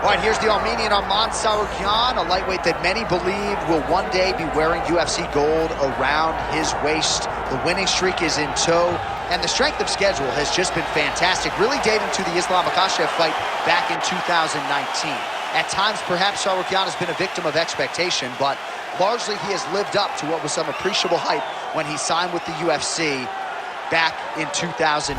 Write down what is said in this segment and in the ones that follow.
All right, here's the Armenian Arman Tsarukyan, a lightweight that many believe will one day be wearing UFC gold around his waist. The winning streak is in tow, and the strength of schedule has just been fantastic, really dating to the Islam Makhachev fight back in 2019. At times, perhaps Tsarukyan has been a victim of expectation, but largely he has lived up to what was some appreciable hype when he signed with the UFC back in 2019.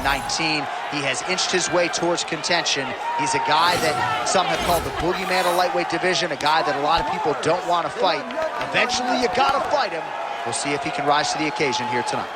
He has inched his way towards contention. He's a guy that some have called the boogeyman of lightweight division, a guy that a lot of people don't want to fight. Eventually, you gotta fight him. We'll see if he can rise to the occasion here tonight.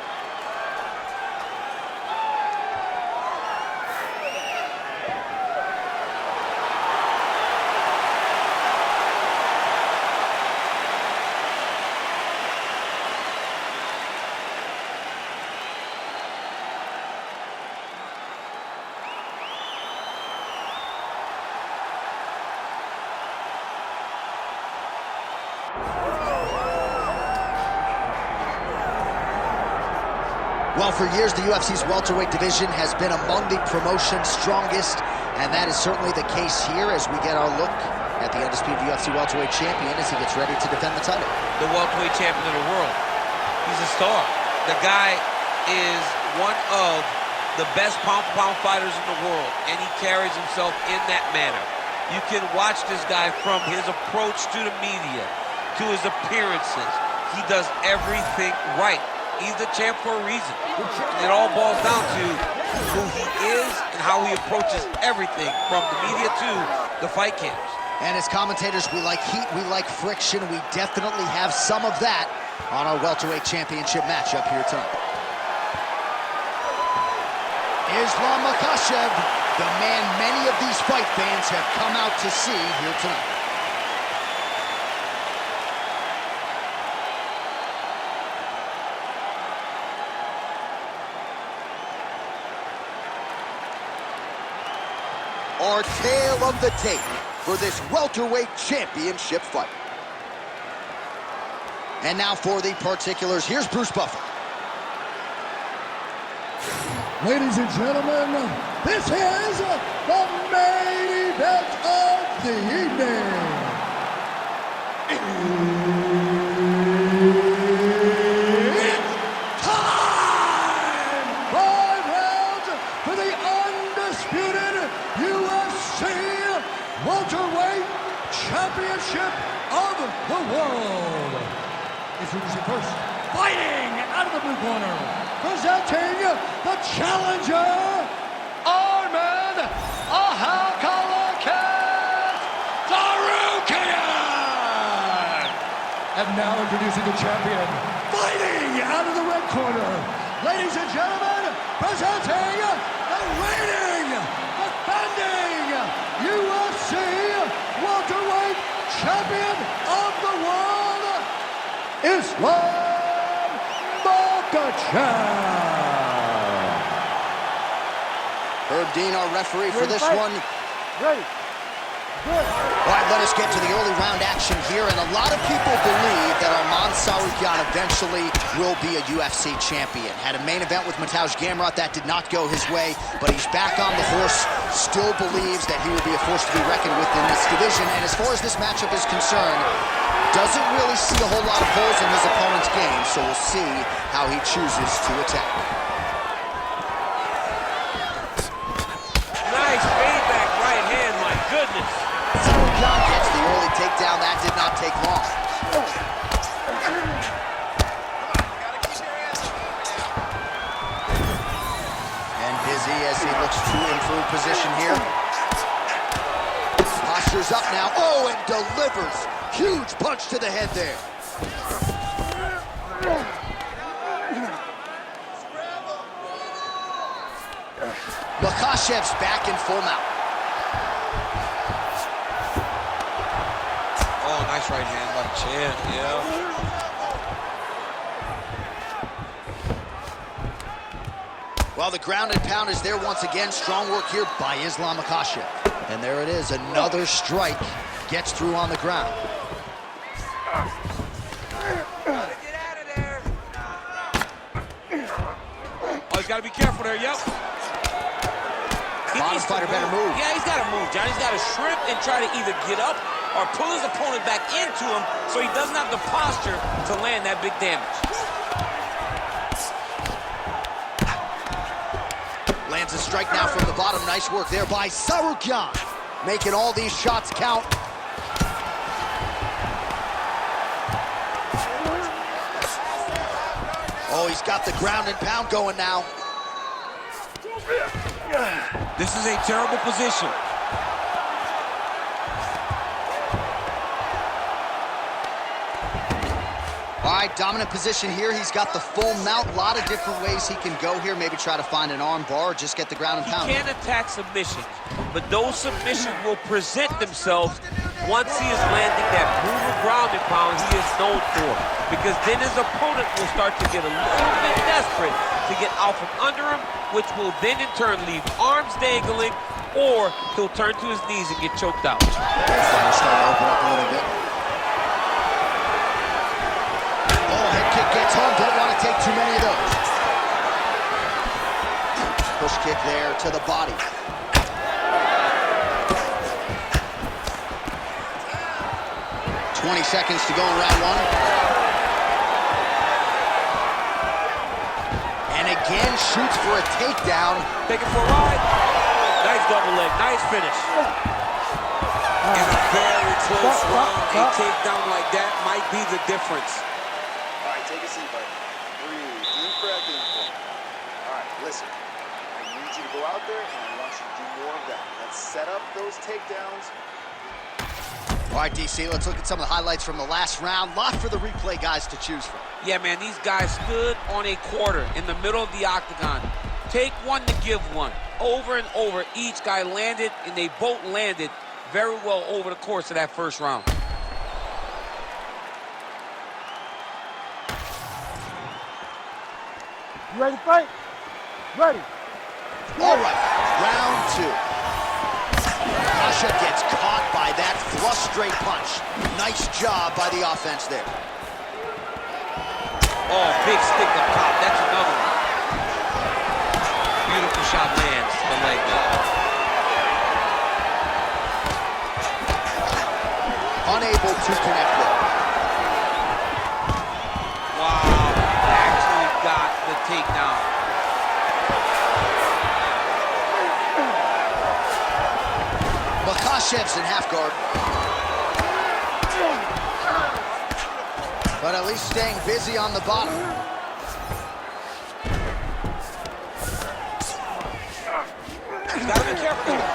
Well, for years, the UFC's welterweight division has been among the promotion's strongest, and that is certainly the case here as we get our look at the undisputed UFC welterweight champion as he gets ready to defend the title. The welterweight champion of the world. He's a star. The guy is one of the best pound-for-pound fighters in the world, and he carries himself in that manner. You can watch this guy from his approach to the media, to his appearances. He does everything right. He's the champ for a reason. It all boils down to who he is and how he approaches everything from the media to the fight camps. And as commentators, we like heat, we like friction. We definitely have some of that on our welterweight championship matchup here tonight. Islam Makhachev, the man many of these fight fans have come out to see here tonight. Our tale of the tape for this welterweight championship fight. And now for the particulars, here's Bruce Buffer. Ladies and gentlemen, this is the main event of the evening. It's time! 5 rounds for the undisputed UFC welterweight championship of the world. Introducing first, fighting out of the blue corner, presenting the challenger, Arman Tsarukyan. And now introducing the champion, fighting out of the red corner, ladies and gentlemen, presenting the reigning, defending UFC welterweight champion of the world, Islam Makhachev. Herb Dean, our referee for this one. Ready. Good. All right, let us get to the early round action here, and a lot of people believe that Arman Tsarukyan eventually will be a UFC champion. Had a main event with Makhachev Gamrot that did not go his way, but he's back on the horse, still believes that he will be a force to be reckoned with in this division, and as far as this matchup is concerned, doesn't really see a whole lot of holes in his opponent's game, so we'll see how he chooses to attack. Nice feedback right hand, my goodness. Tsarukyan gets the early takedown. That did not take long. And busy as he looks to improve position here. Posture's up now. Oh, and delivers. Huge punch to the head there. Makhachev's back in full mount. Oh, nice right hand by the champ, yeah. Well, the ground and pound is there once again. Strong work here by Islam Makhachev. And there it is, another strike. Gets through on the ground. Oh, he's got to be careful there, yep. He Bottom fighter better move. Yeah, he's got to move, John. He's got to shrimp and try to either get up or pull his opponent back into him so he doesn't have the posture to land that big damage. Lands a strike now from the bottom. Nice work there by Tsarukyan. Making all these shots count. Oh, he's got the ground and pound going now. This is a terrible position. All right, dominant position here. He's got the full mount. A lot of different ways he can go here. Maybe try to find an arm bar or just get the ground and pound. He can attack submissions, but those submissions will present themselves once he is landing that brutal ground and pound he is known for. Because then his opponent will start to get a little bit desperate to get out from under him, which will then in turn leave arms dangling, or he'll turn to his knees and get choked out. Starting to open up a little bit. Gets home, don't want to take too many of those. Push kick there to the body. "20 seconds to go in round one. And again, shoots for a takedown. Take it for a ride. Nice double leg, nice finish. In a very close round, a takedown like that might be the difference. Take a seat, buddy. Breathe. Deep breath in for me. All right, listen. I need you to go out there, and I want you to do more of that. Let's set up those takedowns. All right, DC, let's look at some of the highlights from the last round. Lot for the replay guys to choose from. Yeah, man, these guys stood on a quarter in the middle of the octagon. Take one to give one. Over and over, each guy landed, and they both landed very well over the course of that first round. You ready to fight? Ready. All right, round two. Makhachev gets caught by that flush straight punch. Nice job by the offense there. Oh, big stick up top. That's another one. Beautiful shot lands the leg there. Unable to connect with. Wow, actually got the takedown. Makhachev's in half guard. But at least staying busy on the bottom. You gotta be careful here.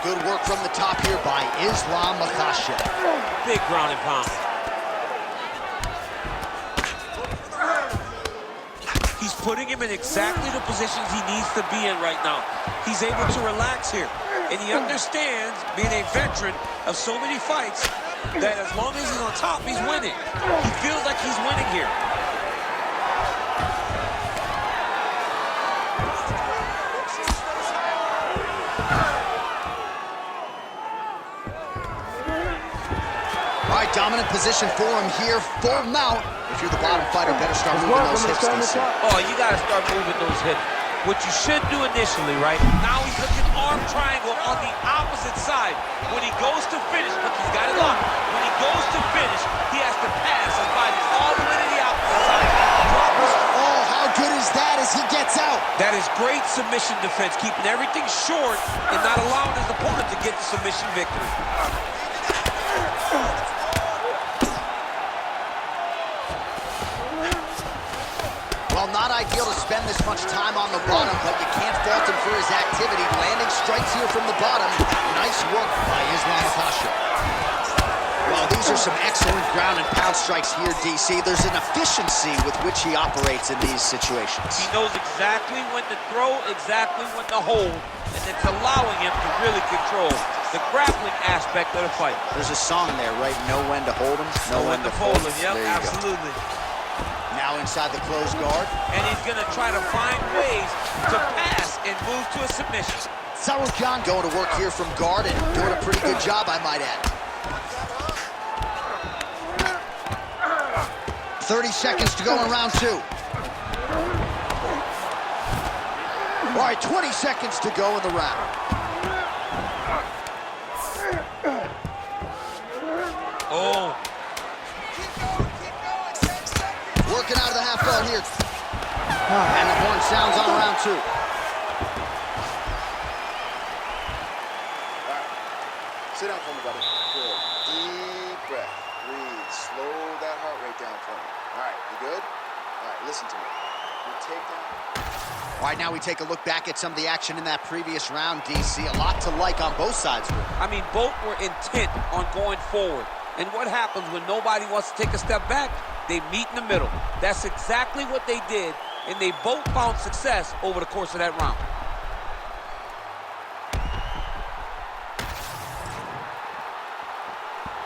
Good work from the top here by Islam Makhachev. Big ground and pound. He's putting him in exactly the positions he needs to be in right now. He's able to relax here. And he understands, being a veteran of so many fights, that as long as he's on top, he's winning. He feels like he's winning here. All right, dominant position for him here, full mount. If you're the bottom fighter, better start moving those hips, DC. Oh, you gotta start moving those hips. What you should do initially, right? Now he's looking arm triangle on the opposite side. When he goes to finish, look, he's got it locked. When he goes to finish, he has to pass his body all the way to the opposite side. Oh, how good is that as he gets out? That is great submission defense, keeping everything short and not allowing his opponent to get the submission victory. Well, not ideal to spend this much time on the bottom, but you can't fault him for his activity. Landing strikes here from the bottom. Nice work by Islam Makhachev. Well, these are some excellent ground and pound strikes here, DC. There's an efficiency with which he operates in these situations. He knows exactly when to throw, exactly when to hold, and it's allowing him to really control the grappling aspect of the fight. There's a song there, right? Know when to hold him, know when to fold him. Yep, There you absolutely. go. Now inside the closed guard. And he's going to try to find ways to pass and move to a submission. Tsarukyan going to work here from guard and doing a pretty good job, I might add. 30 seconds to go in round two. All right, 20 seconds to go in the round. Oh. Working out of the half guard here. And the horn sounds on round 2. All right. Sit down for me, buddy. Good. Deep breath. Breathe. Slow that heart rate down for me. All right, you good? All right, listen to me. Your takedown. All right, now we take a look back at some of the action in that previous round, DC. A lot to like on both sides. I mean, both were intent on going forward. And what happens when nobody wants to take a step back? They meet in the middle. That's exactly what they did, and they both found success over the course of that round.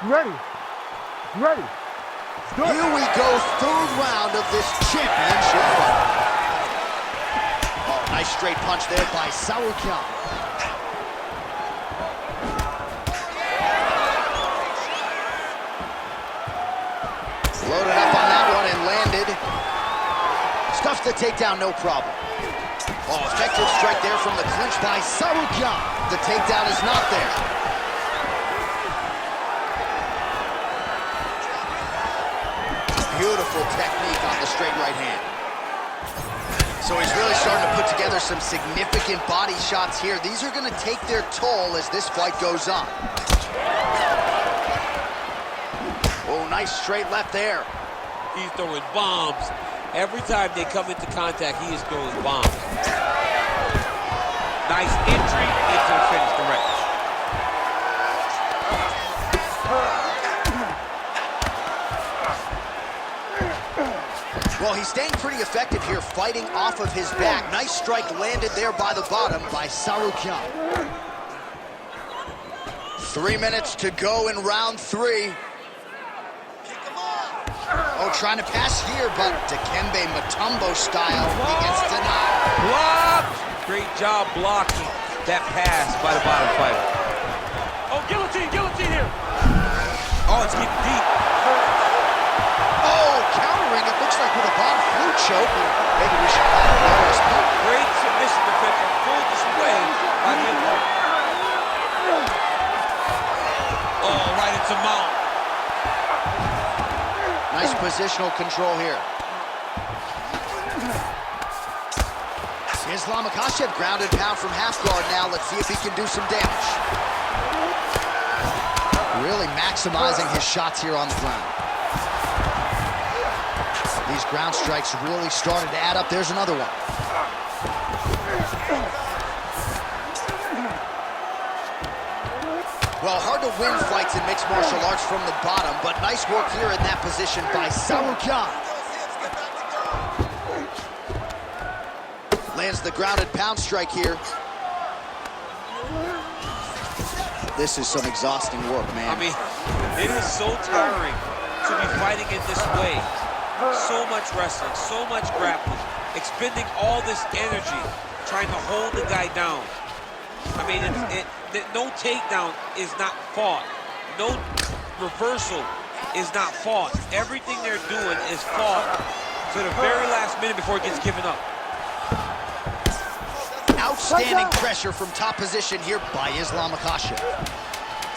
Ready. Ready. Here we go, third round of this championship fight. Oh, nice straight punch there by Tsarukyan. Loaded up on that one and landed. Stuffs the takedown, no problem. Oh, effective strike there from the clinch by Tsarukyan. The takedown is not there. Beautiful technique on the straight right hand. So he's really starting to put together some significant body shots here. These are going to take their toll as this fight goes on. Oh, nice straight left there. He's throwing bombs. Every time they come into contact, he is throwing bombs. Nice entry into the finish direct. Well, he's staying pretty effective here, fighting off of his back. Nice strike landed there by the bottom by Tsarukyan. 3 minutes to go in round 3. Oh, trying to pass here, but Dikembe Mutombo style, he gets denied. Blocked! Great job blocking that pass by the bottom fighter. Oh, guillotine here. Oh, it's getting deep. Oh, countering, it looks like with a bottom flute choke. Maybe we should call it Norris. Great submission defense on full display by the opponent. Oh, right into mount. Nice positional control here. Makhachev grounded pound from half guard now. Let's see if he can do some damage. Really maximizing his shots here on the ground. These ground strikes really started to add up. There's another one. Well, hard to win fights in mixed martial arts from the bottom, but nice work here in that position by Tsarukyan. Lands the grounded pound strike here. This is some exhausting work, man. I mean, it is so tiring to be fighting in this way. So much wrestling, so much grappling, expending all this energy trying to hold the guy down. I mean, no takedown is not fought. No reversal is not fought. Everything they're doing is fought to the very last minute before it gets given up. Outstanding pressure from top position here by Makhachev.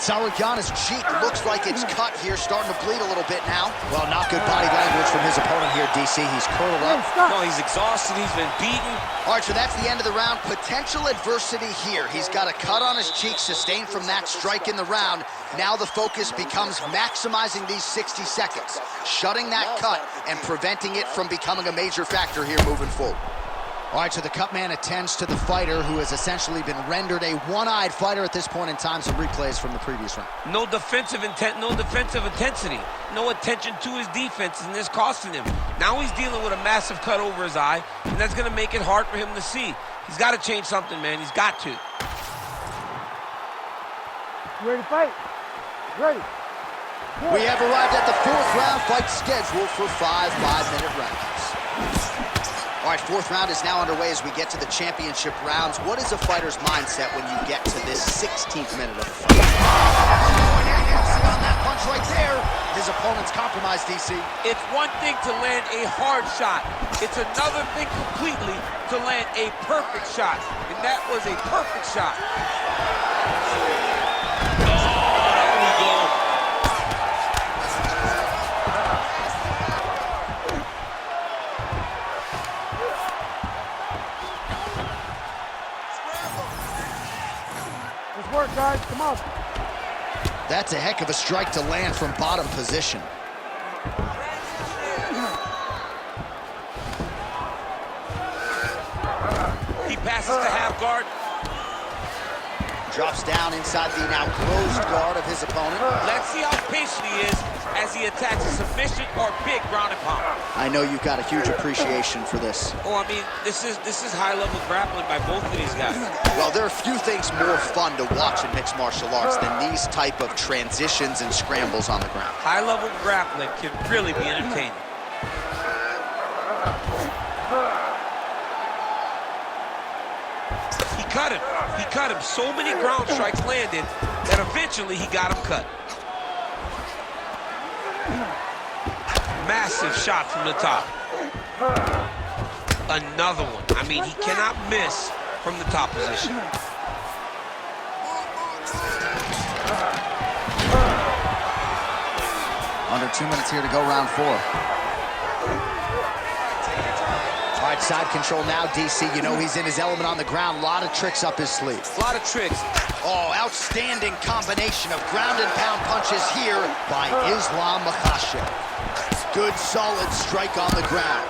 Tsarukyan's cheek looks like it's cut here, starting to bleed a little bit now. Well, not good body language from his opponent here, DC. He's curled up. No, he's exhausted. He's been beaten. All right, so that's the end of the round. Potential adversity here. He's got a cut on his cheek sustained from that strike in the round. Now the focus becomes maximizing these 60 seconds, shutting that cut and preventing it from becoming a major factor here moving forward. All right, so the cut man attends to the fighter who has essentially been rendered a one-eyed fighter at this point in time. Some replays from the previous round. No defensive intent, no defensive intensity. No attention to his defense, and this costing him. Now he's dealing with a massive cut over his eye, and that's going to make it hard for him to see. He's got to change something, man. He's got to. Ready to fight? Ready. We have arrived at the fourth round fight scheduled for 5 5-minute rounds. All right, fourth round is now underway as we get to the championship rounds. What is a fighter's mindset when you get to this 16th minute of the fight? On that punch right there, his opponent opponent's compromised, DC. It's one thing to land a hard shot. It's another thing completely to land a perfect shot. And that was a perfect shot. Oh, there we go. Let's work, guys. Come on. That's a heck of a strike to land from bottom position. He passes to half guard. Drops down inside the now closed guard of his opponent. Let's see how patient he is as he attacks a submission or big ground and pound. I know you've got a huge appreciation for this. Oh, I mean, this is high-level grappling by both of these guys. Well, there are few things more fun to watch in mixed martial arts than these type of transitions and scrambles on the ground. High-level grappling can really be entertaining. He cut him. So many ground strikes landed that eventually he got him cut. Massive shot from the top. Another one. I mean, he cannot miss from the top position. Under 2 minutes here to go, round 4. All right, side control now, DC. You know he's in his element on the ground. A lot of tricks up his sleeve. A lot of tricks. Oh, outstanding combination of ground and pound punches here by Islam Makhachev. Good, solid strike on the ground.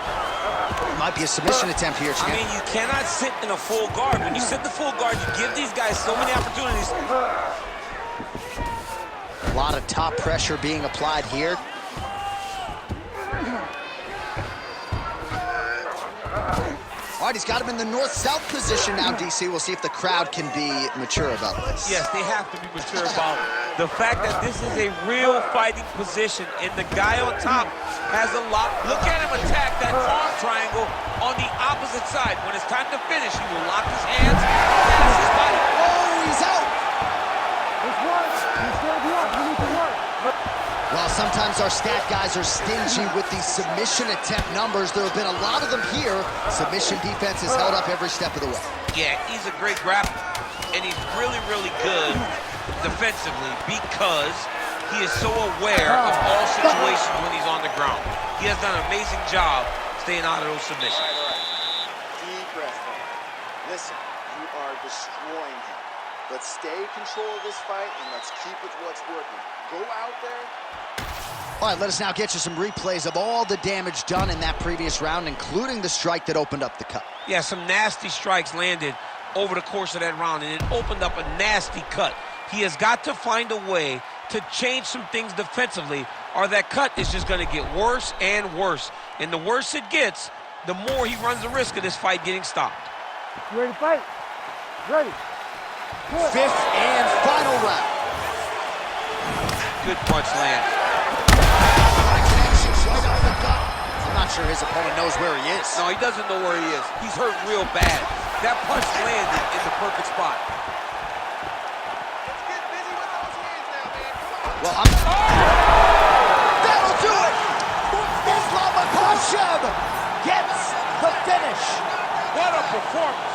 Might be a submission attempt here, champ. I mean, you cannot sit in a full guard. When you sit in the full guard, you give these guys so many opportunities. A lot of top pressure being applied here. All right, he's got him in the north-south position now, DC. We'll see if the crowd can be mature about this. Yes, they have to be mature about the fact that this is a real fighting position, and the guy on top has a lot. Look at him attack that arm triangle on the opposite side. When it's time to finish, he will lock his hands, pass his body. Oh, he's out! Let's work. Let's get work. We need to work. Well, sometimes our stat guys are stingy with these submission attempt numbers. There have been a lot of them here. Submission defense has held up every step of the way. Yeah, he's a great grappler, and he's really, really good defensively because he is so aware of all situations when he's on the ground. He has done an amazing job staying out of those submissions. All right. Deep breath. Listen, you are destroying him. Let's stay in control of this fight, and let's keep with what's working. Go out there. All right, let us now get you some replays of all the damage done in that previous round, including the strike that opened up the cut. Yeah, some nasty strikes landed over the course of that round, and it opened up a nasty cut. He has got to find a way to change some things defensively, or that cut is just going to get worse and worse. And the worse it gets, the more he runs the risk of this fight getting stopped. You ready to fight? Ready. Fifth and final round. Good punch land. I'm not sure his opponent knows where he is. No, he doesn't know where he is. He's hurt real bad. That punch landed in the perfect spot. Let's get busy with those hands now, man. Come on. Well, that'll do it! Islam Makhachev gets the finish. What a performance.